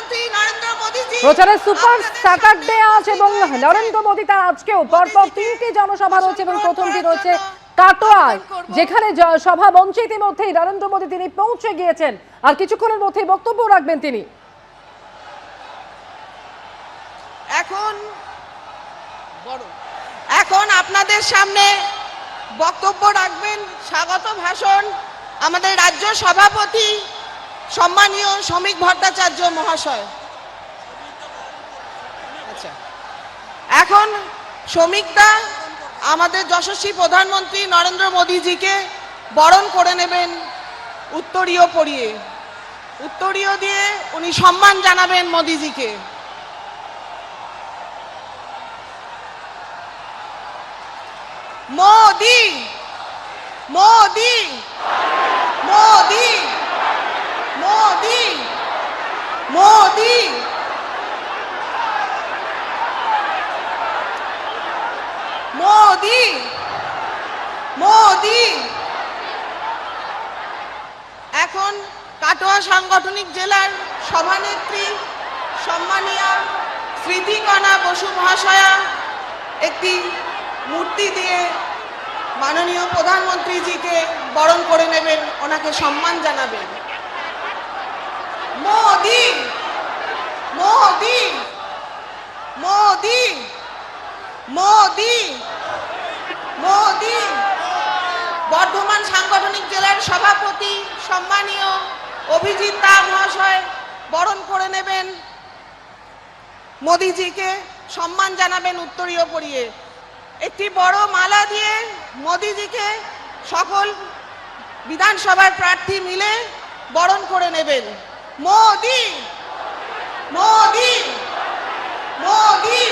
প্রধানমন্ত্রী নরেন্দ্র মোদীজি প্রচারে super Saturday আজ এবং নরেন্দ্র মোদী তার আজকেও পরপর 3টি জনসভা রয়েছে এবং প্রথমটি রয়েছে কাটোয়ায়, যেখানে সভা মঞ্চে ইতিমধ্যেই নরেন্দ্র মোদী তিনি পৌঁছে গিয়েছেন আর কিছুক্ষণের মধ্যেই বক্তব্য রাখবেন তিনি। এখন আপনাদের সামনে বক্তব্য রাখবেন, স্বাগত ভাষণ আমাদের রাজ্য সভাপতি সম্মানীয় শ্রমিক ভট্টাচার্য মহাশয়। আচ্ছা, এখন শ্রমিকদা আমাদের যশস্বী প্রধানমন্ত্রী নরেন্দ্র মোদীজিকে বরণ করে নেবেন উত্তরীয় পরিয়ে। উত্তরীয় দিয়ে উনি সম্মান জানাবেন মোদীজিকে। মোদি মোদি মোদি মোদি মোদি মোদি মোদি। এখন কাটোয়া সাংগঠনিক জেলার সভানেত্রী সম্মানীয়া স্মৃতিকণা বসু মহাশয়া একটি মূর্তি দিয়ে মাননীয় প্রধানমন্ত্রীজিকে বরণ করে নেবেন, ওনাকে সম্মান জানাবেন। মোদি মোদি মোদি মোদি মোদি। বর্ধমান সাংগঠনিক জেলার সভাপতি সম্মানীয় অভিজিৎ দা মহাশয় বরণ করে নেবেন মোদিজিকে, সম্মান জানাবেন উত্তরীয় পরিয়ে। একটি বড় মালা দিয়ে মোদিজিকে সকল বিধানসভার প্রার্থী মিলে বরণ করে নেবেন। মোদি মোদি মোদি।